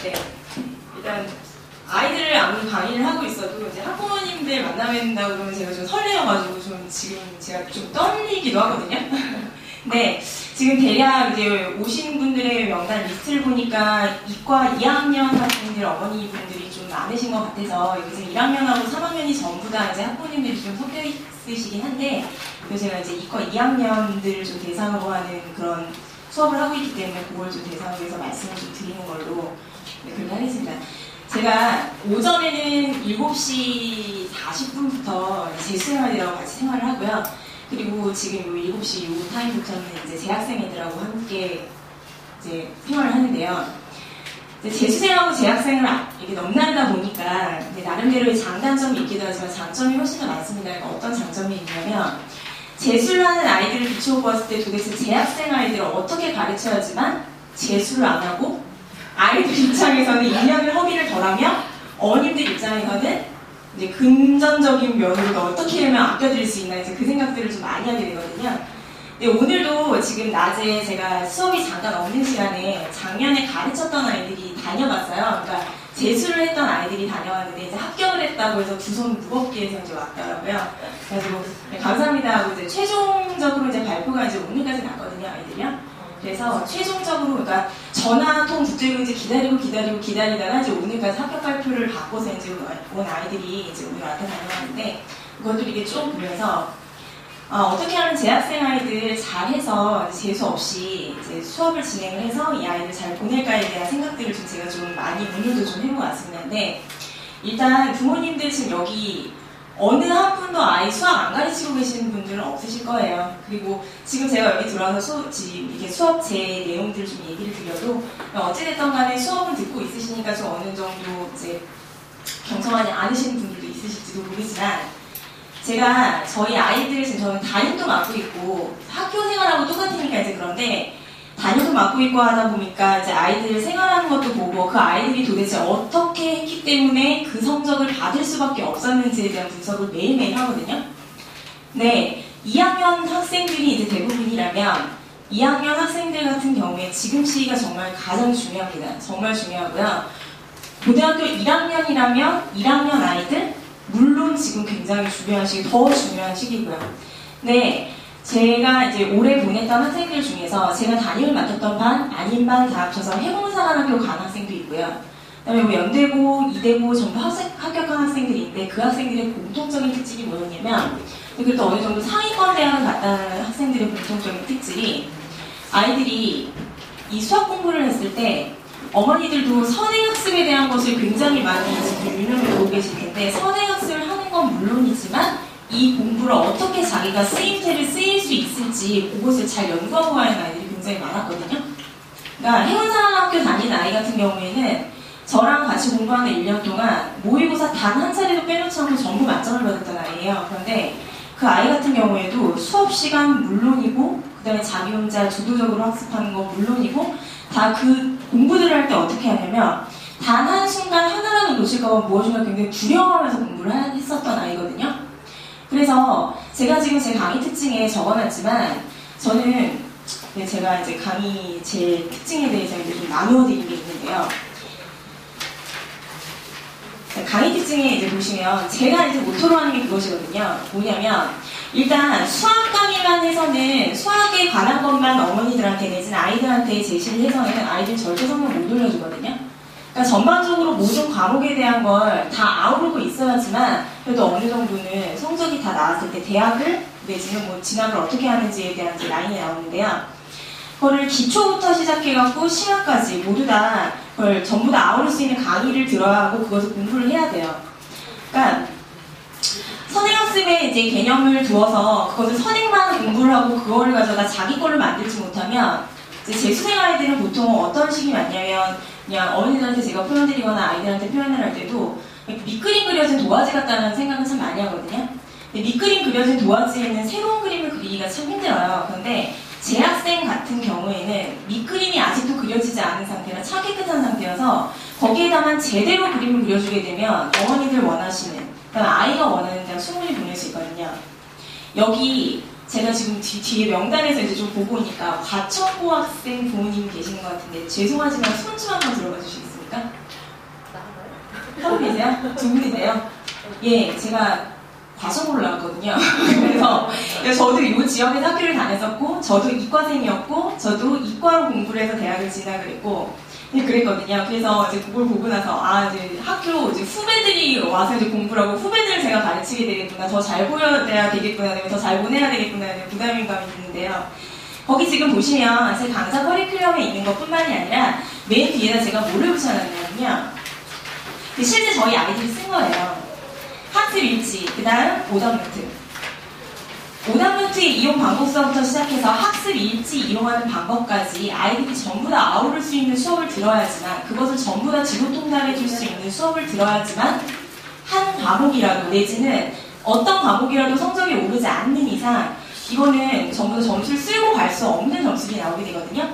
네. 일단 아이들을 아무리 강의를 하고 있어도 이제 학부모님들 만나뵙는다고 그러면 제가 좀 설레어가지고 좀 지금 제가 좀 떨리기도 하거든요. 네, 지금 대략 이제 오신 분들의 명단 리스트를 보니까 이과 2학년 학생들 어머니분들이 좀 많으신 것 같아서 여기 지금 1학년하고 3학년이 전부 다 이제 학부모님들이 좀 섞여 있으시긴 한데, 그래서 제가 이제 이과 2학년들을 좀 대상으로 하는 그런 수업을 하고 있기 때문에 그걸 좀 대상으로 해서 말씀을 좀 드리는 걸로 네, 그렇게 하겠습니다. 제가 오전에는 7시 40분부터 재수생활이라고 같이 생활을 하고요. 그리고 지금 7시 요 타임부터는 이제 재학생 애들하고 함께 이제 생활을 하는데요. 이제 재수생하고 재학생을 이렇게 넘나르다 보니까 나름대로의 장단점이 있기도 하지만 장점이 훨씬 더 많습니다. 그러니까 어떤 장점이 있냐면 재수를 하는 아이들을 비추어 보았을 때 도대체 재학생 아이들을 어떻게 가르쳐야지만 재수를 안 하고 아이들 입장에서는 2년을 허비를 덜하며 어머님들 입장에서는 이제 금전적인 면으로 어떻게 하면 아껴드릴 수 있나 이제 그 생각들을 좀 많이 하게 되거든요. 근데 오늘도 지금 낮에 제가 수업이 잠깐 없는 시간에 작년에 가르쳤던 아이들이 다녀갔어요. 그러니까 재수를 했던 아이들이 다녀왔는데 이제 합격을 했다고 해서 두 손 무겁게 해서 이제 왔더라고요. 그래가지고 네, 감사합니다 하고 이제 최종적으로 이제 발표가 이제 오늘까지 났거든요, 아이들이요. 그래서 최종적으로 그러니까 전화통 붙들고 이제 기다리다가 이제 오늘까지 합격 발표를 받고서 이제 온 아이들이 이제 오늘 앞에 다녀왔는데 그것들 이게 쭉 보면서 어떻게 하면 재학생 아이들 잘해서 재수 없이 이제 수업을 진행을 해서 이 아이들 잘 보낼까에 대한 생각들을 좀 제가 좀 많이 오늘도 좀 해본 것 같습니다. 근데 일단 부모님들 지금 여기 어느 한 분도 아이 수학 안 가르치고 계시는 분들은 없으실 거예요. 그리고 지금 제가 여기 들어와서 이렇게 수업 제 내용들을 좀 얘기를 드려도 어찌됐든 간에 수업은 듣고 있으시니까 좀 어느 정도 이제 경청하지 않으시는 분들도 있으실지도 모르지만 제가 저희 아이들 지금 저는 담임도 맡고 있고 학교 생활하고 똑같으니까 이제 그런데 담임도 맡고 있고 하다 보니까 이제 아이들 생활하는 것도 보고 그 아이들이 도대체 어떻게 했기 때문에 그 성적을 받을 수밖에 없었는지에 대한 분석을 매일매일 하거든요. 네, 2학년 학생들이 이제 대부분이라면 2학년 학생들 같은 경우에 지금 시기가 정말 가장 중요합니다. 정말 중요하고요. 고등학교 1학년이라면 1학년 아이들 물론 지금 굉장히 중요한 시기, 더 중요한 시기고요. 네. 제가 이제 올해 보냈던 학생들 중에서 제가 담임을 맡았던 반, 아닌 반 다 합쳐서 해공사관학교 간 학생도 있고요. 그다음에 뭐 연대고, 이대고 전부 합격한 학생들이 있는데 그 학생들의 공통적인 특징이 뭐였냐면 그래도 어느 정도 상위권 대학을 갔다는 학생들의 공통적인 특징이 아이들이 이 수학 공부를 했을 때 어머니들도 선행학습에 대한 것을 굉장히 많이 지금 유념해 보고 계실 텐데 선행학습을 하는 건 물론이지만 이 공부를 어떻게 자기가 쓰임새를 쓰일 수 있을지 그것을 잘 연구하고 가는 아이들이 굉장히 많았거든요. 그러니까 해운사학교 다니는 아이 같은 경우에는 저랑 같이 공부하는 1년 동안 모의고사 단 한 차례도 빼놓지 않고 전부 만점을 받았던 아이예요. 그런데 그 아이 같은 경우에도 수업 시간 물론이고 그 다음에 자기 혼자 주도적으로 학습하는 거 물론이고 다 그 공부들을 할 때 어떻게 하냐면 단 한순간 하나라도 놓칠까봐 무엇인가 굉장히 두려워하면서 공부를 했었던 아이거든요. 그래서 제가 지금 제 강의 특징에 적어놨지만 저는 제가 이제 강의 제 특징에 대해서 이제 좀 나누어드린 게 있는데요. 강의 특징에 이제 보시면 제가 이제 모토로 하는 게 그것이거든요. 뭐냐면 일단 수학 강의만 해서는 수학에 관한 것만 어머니들한테 내지는 아이들한테 제시를 해서는 아이들 절대 성적 못 올려주거든요. 그러니까 전반적으로 모든 과목에 대한 걸 다 아우르고 있어야지만 그래도 어느 정도는 성적이 다 나왔을 때 대학을 내지는 뭐 진학을 어떻게 하는지에 대한 이제 라인이 나오는데요. 그거를 기초부터 시작해갖고 심화까지 모두 다 그걸 전부 다 아우를 수 있는 강의를 들어야 하고 그것을 공부를 해야 돼요. 그러니까 선행학습에 이제 개념을 두어서 그것을 선행만 공부를 하고 그거를 가져다 자기 걸로 만들지 못하면 이제 재수생 아이들은 보통 어떤 식이 많냐면 그냥 어머니들한테 제가 표현드리거나 아이들한테 표현을 할 때도 밑그림 그려진 도화지 같다는 생각은 참 많이 하거든요. 근데 밑그림 그려진 도화지에는 새로운 그림을 그리기가 참 힘들어요. 그런데 재학생 같은 경우에는 밑그림이 아직도 그려지지 않은 상태라 차 깨끗한 상태여서 거기에다만 제대로 그림을 그려주게 되면 어머니들 원하시는 그다음에 아이가 원하는 대로 충분히 보낼 수 있거든요. 여기 제가 지금 뒤에 명단에서 이제 좀 보고 오니까 과천고 학생 부모님 계시는 것 같은데 죄송하지만 손 좀 한번 들어봐 주시겠습니까? 계십니까? 하고 계세요? 두 분이세요? 예, 제가 과정으로 나왔거든요. 그래서 저도 이 지역에서 학교를 다녔었고, 저도 이과생이었고, 저도 이과로 공부를 해서 대학을 진학을 했고, 그랬거든요. 그래서 이제 그걸 보고 나서, 이제 학교 이제 후배들이 와서 이제 공부를 하고, 후배들을 제가 가르치게 되겠구나, 더 잘 보여야 되겠구나, 더 잘 보내야 되겠구나, 부담감이 드는데요. 거기 지금 보시면 제 강사 커리큘럼에 있는 것 뿐만이 아니라, 맨 뒤에다 제가 뭐를 붙여놨냐면요. 실제 저희 아이들이 쓴 거예요. 학습 일지, 그 다음 오답노트. 오답노트의 이용 방법서부터 시작해서 학습 일지 이용하는 방법까지 아이들이 전부 다 아우를 수 있는 수업을 들어야지만, 그것을 전부 다 지도통달해 줄 수 있는 수업을 들어야지만 한 과목이라도 내지는 어떤 과목이라도 성적이 오르지 않는 이상 이거는 전부 다 점수를 쓸고 갈 수 없는 점수들이 나오게 되거든요.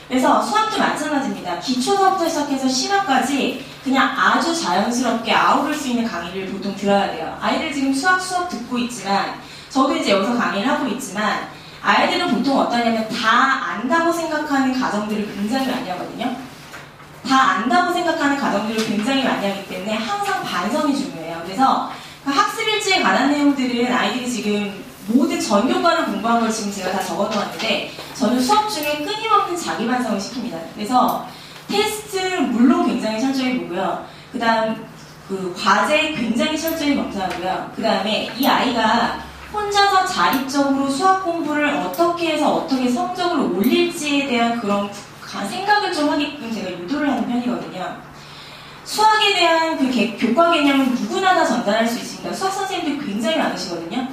그래서 수학도 마찬가지입니다. 기초서부터 시작해서 심화까지 그냥 아주 자연스럽게 아우를 수 있는 강의를 보통 들어야 돼요. 아이들 지금 수업 듣고 있지만, 저도 이제 여기서 강의를 하고 있지만, 아이들은 보통 어떠냐면 다 안다고 생각하는 가정들을 굉장히 많이 하거든요. 다 안다고 생각하는 가정들을 굉장히 많이 하기 때문에 항상 반성이 중요해요. 그래서 그 학습일지에 관한 내용들은 아이들이 지금 모든 전교과를 공부한 걸 지금 제가 다 적어놓았는데, 저는 수업 중에 끊임없는 자기 반성을 시킵니다. 그래서 테스트 물론 굉장히 철저히 보고요. 그 다음 그 과제 굉장히 철저히 검사하고요. 그 다음에 이 아이가 혼자서 자립적으로 수학 공부를 어떻게 해서 어떻게 성적을 올릴지에 대한 그런 생각을 좀 하게끔 제가 유도를 하는 편이거든요. 수학에 대한 그 교과 개념은 누구나 다 전달할 수 있습니다. 수학 선생님들 굉장히 많으시거든요.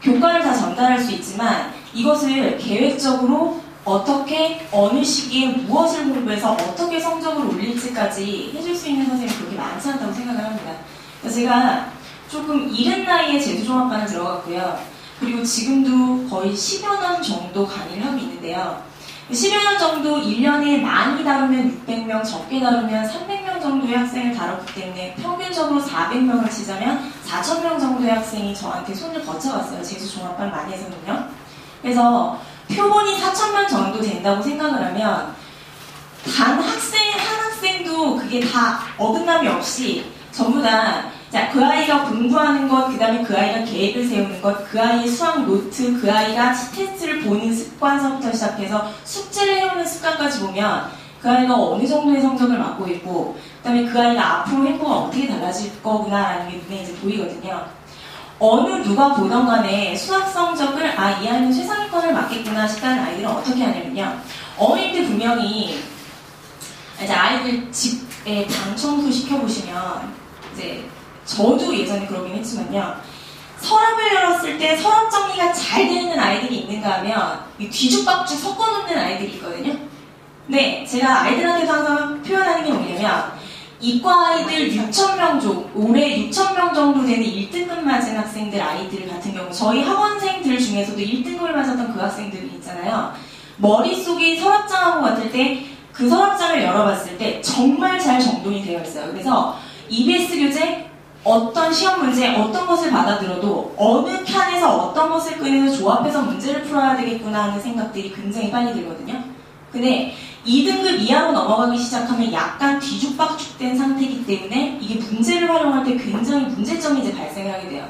교과를 다 전달할 수 있지만 이것을 계획적으로 어떻게 어느 시기에 무엇을 공부해서 어떻게 성적을 올릴지까지 해줄 수 있는 선생님이 그렇게 많지 않다고 생각을 합니다. 그래서 제가 조금 이른 나이에 제주종합반을 들어갔고요. 그리고 지금도 거의 10여 년 정도 강의를 하고 있는데요. 10여 년 정도 1년에 많이 다루면 600명, 적게 다루면 300명 정도의 학생을 다뤘기 때문에 평균적으로 400명을 치자면 4,000명 정도의 학생이 저한테 손을 거쳐갔어요. 제주종합반 많이 해서는요. 그래서 표본이 4,000명 정도 된다고 생각을 하면 한 학생도 그게 다 어긋남이 없이 전부 다 그 아이가 공부하는 것, 그 다음에 그 아이가 계획을 세우는 것, 그 아이의 수학 노트, 그 아이가 테스트를 보는 습관서부터 시작해서 숙제를 해오는 습관까지 보면 그 아이가 어느 정도의 성적을 맡고 있고, 그 다음에 그 아이가 앞으로 행보가 어떻게 달라질 거구나라는 게 눈에 이제 보이거든요. 어느 누가 보던 간에 수학 성적을 이 아이는 최상위권을 맞겠구나 싶다는 아이들은 어떻게 하냐면요. 어머님들 분명히 이제 아이들 집에 방 청소 시켜보시면 이제 저도 예전에 그러긴 했지만요. 서랍을 열었을 때 서랍 정리가 잘 되는 아이들이 있는가 하면 뒤죽박죽 섞어놓는 아이들이 있거든요. 근데 제가 아이들한테도 항상 표현하는 게 뭐냐면 이과 아이들 6,000명 정도, 올해 6,000명 정도 되는 1등급 맞은 학생들 아이들 같은 경우 저희 학원생들 중에서도 1등급을 맞았던 그 학생들이 있잖아요. 머릿속에 서랍장하고 같을 때 그 서랍장을 열어봤을 때 정말 잘 정돈이 되어 있어요. 그래서 EBS 교재 어떤 시험 문제, 어떤 것을 받아들어도 어느 칸에서 어떤 것을 꺼내서 조합해서 문제를 풀어야 되겠구나 하는 생각들이 굉장히 빨리 들거든요. 근데 2등급 이하로 넘어가기 시작하면 약간 뒤죽박죽된 상태이기 때문에 이게 문제를 활용할 때 굉장히 문제점이 이제 발생을 하게 돼요.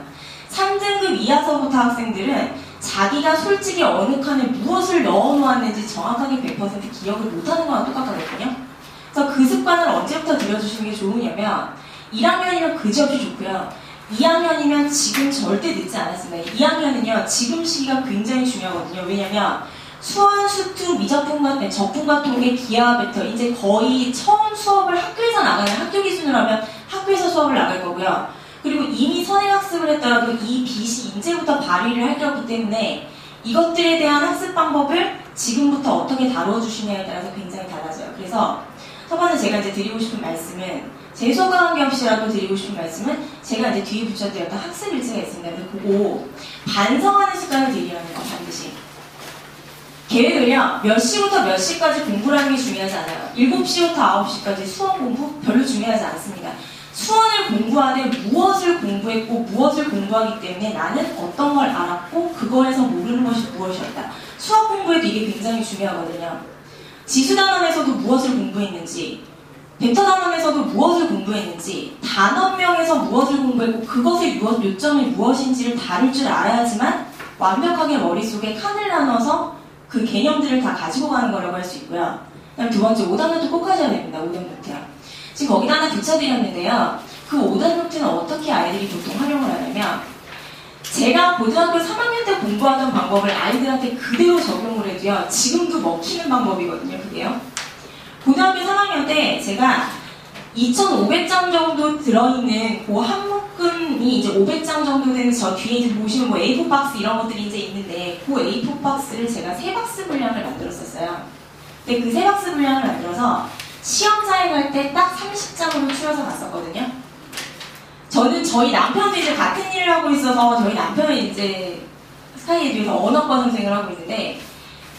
3등급 이하서부터 학생들은 자기가 솔직히 어느 칸에 무엇을 넣어놓았는지 정확하게 100% 기억을 못하는 거랑 똑같거든요. 그래서 그 습관을 언제부터 들여주시는 게 좋으냐면 1학년이면 그지없이 좋고요. 2학년이면 지금 절대 늦지 않았습니다. 2학년은요, 지금 시기가 굉장히 중요하거든요. 왜냐면 수원, 수투, 미적분과 적분과 통계, 기하와 벡터 이제 거의 처음 수업을 학교에서 나가는 학교 기준으로 하면 학교에서 수업을 나갈 거고요. 그리고 이미 선행학습을 했더라도 이 빛이 이제부터 발휘를 할 거기 때문에 이것들에 대한 학습 방법을 지금부터 어떻게 다루어 주시냐에 따라서 굉장히 달라져요. 그래서 첫 번째 제가 이제 드리고 싶은 말씀은 재수학과 관계없이라도 드리고 싶은 말씀은 제가 이제 뒤에 붙여드렸던 학습 일지가 있습니다. 그거 반성하는 습관을 들이려는 거 반드시. 계획을요, 몇 시부터 몇 시까지 공부를 하는 게 중요하지 않아요. 7시부터 9시까지 수원 공부 별로 중요하지 않습니다. 수원을 공부하되 무엇을 공부했고 무엇을 공부하기 때문에 나는 어떤 걸 알았고 그거에서 모르는 것이 무엇이었다. 수학 공부에도 이게 굉장히 중요하거든요. 지수단원에서도 무엇을 공부했는지 벡터 단원에서도 무엇을 공부했는지, 단원명에서 무엇을 공부했고 그것의 요점이 무엇인지를 다룰 줄 알아야지만 완벽하게 머릿속에 칸을 나눠서 그 개념들을 다 가지고 가는 거라고 할 수 있고요. 그다음 두 번째, 오답노트 꼭 하셔야 됩니다. 오답노트요. 지금 거기다 하나 붙여드렸는데요. 그 오답노트는 어떻게 아이들이 보통 활용을 하냐면, 제가 고등학교 3학년 때 공부하던 방법을 아이들한테 그대로 적용을 해도요, 지금도 먹히는 방법이거든요, 그게요. 고등학교 3학년 때 제가 2,500장 정도 들어있는 그 한묶음이 이제 500장 정도 되는 저 뒤에 이제 보시면 뭐 A4 박스 이런 것들이 이제 있는데, 그 A4 박스를 제가 3박스 분량을 만들었었어요. 근데 그 3박스 분량을 만들어서 시험장에 갈 때 딱 30장으로 추려서 갔었거든요. 저는 저희 남편도 이제 같은 일을 하고 있어서, 저희 남편은 이제 스카이에듀에서 언어과 선생을 하고 있는데,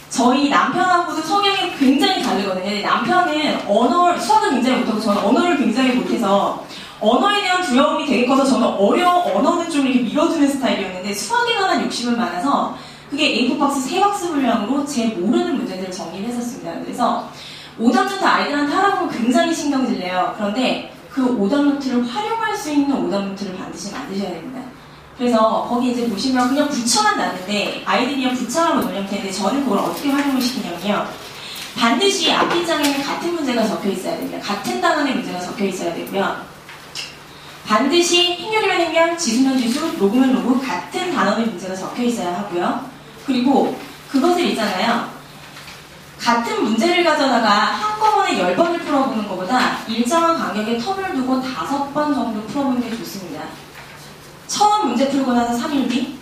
저희 남편하고도 성향이 굉장히 다르거든요. 남편은 수학을 굉장히 못하고 저는 언어를 굉장히 못해서 언어에 대한 두려움이 되게 커서 저는 언어는 좀 이렇게 밀어두는 스타일이었는데, 수학에 관한 욕심은 많아서 그게 A4 박스 3박스 분량으로 제 모르는 문제들을 정리를 했었습니다. 그래서 오답노트 아이들한테 하라고 굉장히 신경질내요. 그런데 그 오답노트를 활용할 수 있는 오답노트를 반드시 만드셔야 됩니다. 그래서 거기 이제 보시면 그냥 붙여만 놨는데 아이들이 그냥 붙여만 놓으면 되는데, 저는 그걸 어떻게 활용을 시키냐면요. 반드시 앞뒤 장에는 같은 문제가 적혀 있어야 됩니다. 같은 단원의 문제가 적혀 있어야 되고요. 반드시 행렬이면 행렬, 지수면 지수, 로그면 로그 같은 단원의 문제가 적혀 있어야 하고요. 그리고 그것을 있잖아요. 같은 문제를 가져다가 한꺼번에 10번을 풀어보는 것보다 일정한 간격에 텀을 두고 5번 정도 풀어보는 게 좋습니다. 처음 문제 풀고 나서 3일 뒤,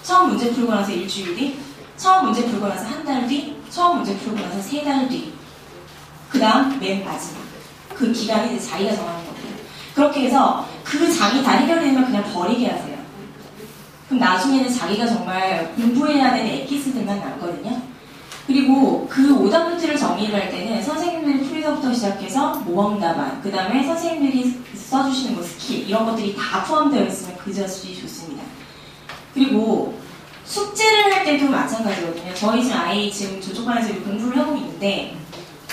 처음 문제 풀고 나서 일주일 뒤, 처음 문제 풀고 나서 한 달 뒤, 처음 문제 풀고 나서 3달 뒤, 그 다음 맨 마지막. 그 기간이 이제 자기가 정하는 거고요. 그렇게 해서 그 장이 다 해결되면 그냥 버리게 하세요. 그럼 나중에는 자기가 정말 공부해야 되는 엑기스들만 남거든요. 그리고 그 오답노트를 정리를 할 때는 선생님들이 풀이서부터 시작해서 모범답안, 그 다음에 선생님들이 써주시는 뭐 스킬, 이런 것들이 다 포함되어 있으면 그저지 좋습니다. 그리고 숙제를 할 때도 마찬가지거든요. 저희 지금 아이 지금 저쪽반에서 공부를 하고 있는데,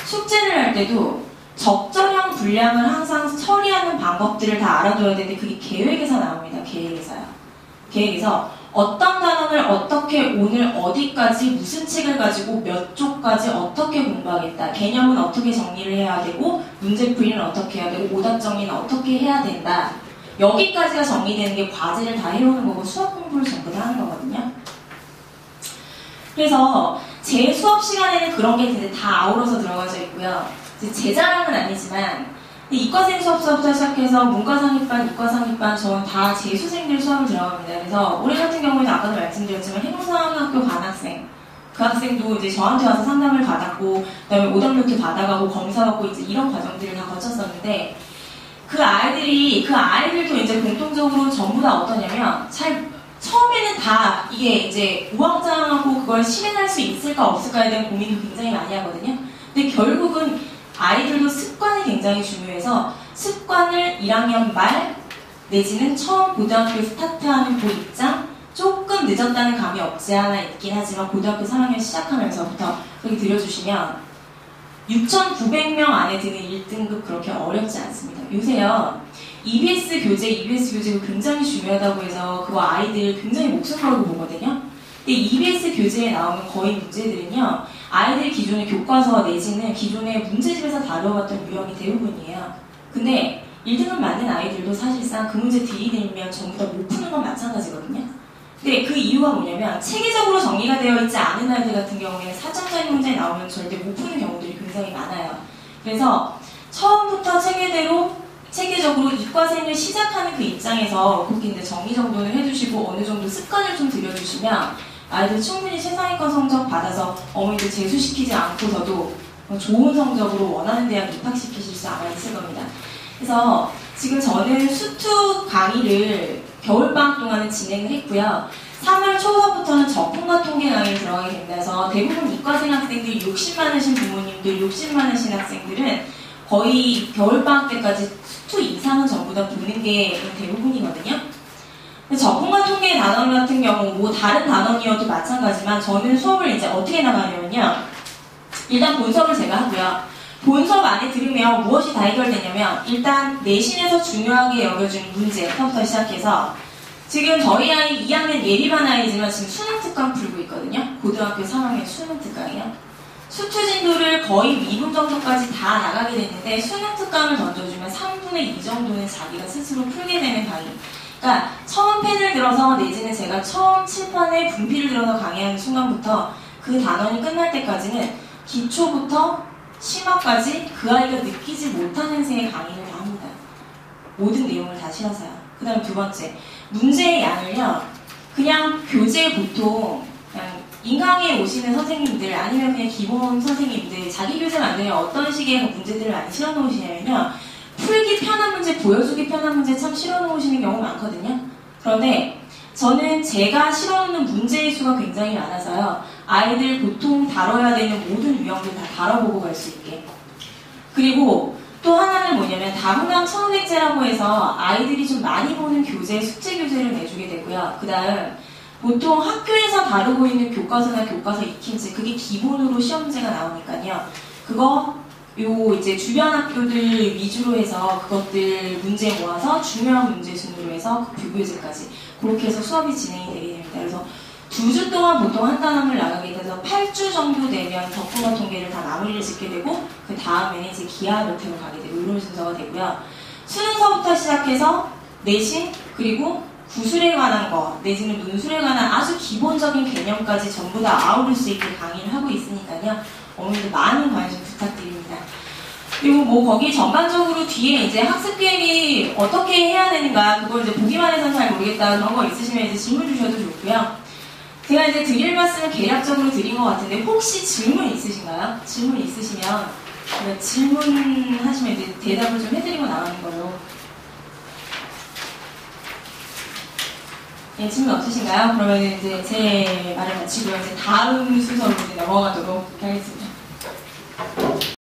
숙제를 할 때도 적절한 분량을 항상 처리하는 방법들을 다 알아둬야 되는데, 그게 계획에서 나옵니다. 계획에서요. 계획에서 어떤 단원을 어떻게, 오늘 어디까지 무슨 책을 가지고 몇 쪽까지 어떻게 공부하겠다, 개념은 어떻게 정리를 해야 되고, 문제풀이는 어떻게 해야 되고, 오답 정리는 어떻게 해야 된다, 여기까지가 정리되는 게 과제를 다 해오는 거고 수업 공부를 전부 다 하는 거거든요. 그래서 제 수업 시간에는 그런 게 다 아우러서 들어가져 있고요. 제 자랑은 아니지만 이과생 수업서부터 시작해서 문과상위반, 이과상위반 전 다 재수생들 수업을 들어갑니다. 그래서 올해 같은 경우에는 아까도 말씀드렸지만 해동상학교 관학생, 그 학생도 이제 저한테 와서 상담을 받았고, 그다음에 오답노트 받아가고 검사하고 이제 이런 과정들을 다 거쳤었는데, 그 아이들도 이제 공통적으로 전부 다 어떠냐면, 처음에는 다 이게 이제 우왕좌왕하고 그걸 실행할 수 있을까 없을까에 대한 고민을 굉장히 많이 하거든요. 근데 결국은 아이들도 습관이 굉장히 중요해서 습관을 1학년 말 내지는 처음 고등학교 스타트하는 그 입장, 조금 늦었다는 감이 없지 않아 있긴 하지만 고등학교 3학년 시작하면서부터 그렇게 들여주시면 6,900명 안에 드는 1등급 그렇게 어렵지 않습니다. 요새요, EBS 교재가 굉장히 중요하다고 해서 그거 아이들 굉장히 목숨 걸고 보거든요. 근데 EBS 교재에 나오는 거의 문제들은요, 아이들 기존의 교과서 내지는 기존의 문제집에서 다뤄봤던 유형이 대부분이에요. 근데 1등급 맞는 아이들도 사실상 그 문제 들이대면 전부 다 못 푸는 건 마찬가지거든요. 근데 그 이유가 뭐냐면, 체계적으로 정리가 되어 있지 않은 아이들 같은 경우에는 4점짜리 문제 나오면 절대 못 푸는 경우들이 굉장히 많아요. 그래서 처음부터 체계적으로 이과생을 시작하는 그 입장에서 그렇게 이제 정리 정도는 해주시고 어느 정도 습관을 좀 들여주시면 아이들 충분히 최상위권 성적 받아서 어머니들 재수시키지 않고서도 좋은 성적으로 원하는 대학 입학시키실 수 아마 있을 겁니다. 그래서 지금 저는 수투 강의를 겨울방학 동안은 진행을 했고요. 3월 초서부터는 적분과 통계 강의를 들어가게 됩니다. 그래서 대부분 이과생 학생들, 욕심 많으신 부모님들, 욕심 많으신 학생들은 거의 겨울방학 때까지 수투 이상은 전부 다 보는 게 대부분이거든요. 적분과 통계 단원 같은 경우, 뭐 다른 단원이어도 마찬가지만 저는 수업을 이제 어떻게 나가냐면요. 일단 본수업을 제가 하고요. 본 수업 안에 들으면 무엇이 다 해결되냐면 일단 내신에서 중요하게 여겨주는 문제부터 시작해서 지금 저희 아이 2학년 예비반 아이지만 지금 수능 특강 풀고 있거든요. 고등학교 3학년 수능 특강이요. 수투 진도를 거의 미분 정도까지 다 나가게 됐는데 수능 특강을 던져주면 3분의 2 정도는 자기가 스스로 풀게 되는 강의. 그러니까 처음 펜을 들어서 내지는 제가 처음 칠판에 분필을 들어서 강의하는 순간부터 그 단원이 끝날 때까지는 기초부터 심화까지 그 아이가 느끼지 못한 행세의 강의를 다 합니다. 모든 내용을 다 실어서요. 그 다음 두 번째, 문제의 양을요. 그냥 교재 보통 그냥 인강에 오시는 선생님들 아니면 그냥 기본 선생님들 자기 교재 만들면 어떤 식의 문제들을 많이 실어 놓으시냐면요. 풀기 편한 문제, 보여주기 편한 문제 참 실어 놓으시는 경우 많거든요. 그런데 저는 제가 실어 놓는 문제의 수가 굉장히 많아서요. 아이들 보통 다뤄야 되는 모든 유형들 다 다뤄보고 갈 수 있게. 그리고 또 하나는 뭐냐면 다문학 천원백제라고 해서 아이들이 좀 많이 보는 교재, 숙제 교재를 내주게 되고요. 그 다음 보통 학교에서 다루고 있는 교과서나 교과서 익힘지 그게 기본으로 시험 문제가 나오니까요. 그거 이제 주변 학교들 위주로 해서 그것들 문제 모아서 중요한 문제 순으로 해서 그 비교제까지 그렇게 해서 수업이 진행이 되게 됩니다. 그래서 2주 동안 보통 한 단원을 나가게 돼서 8주 정도 되면 덕분과 통계를 다 마무리를 짓게 되고 그 다음에는 이제 기하 노트로 가게 되고 이런 순서가 되고요. 수능서부터 시작해서 내신 그리고 구술에 관한 거 내지는 논술에 관한 아주 기본적인 개념까지 전부 다 아우를 수 있게 강의를 하고 있으니까요. 어머니들 많은 관심 부탁드립니다. 그리고 뭐 거기 전반적으로 뒤에 이제 학습 계획이 어떻게 해야 되는가 그걸 이제 보기만 해서는 잘 모르겠다 그런 거 있으시면 이제 질문 주셔도 좋고요. 제가 이제 드릴 말씀을 개략적으로 드린 것 같은데 혹시 질문 있으신가요? 질문 있으시면 질문하시면 이제 대답을 좀 해드리고 나가는 걸로. 예, 질문 없으신가요? 그러면 이제 제 말을 마치고요. 이제 다음 순서로 이제 넘어가도록 하겠습니다.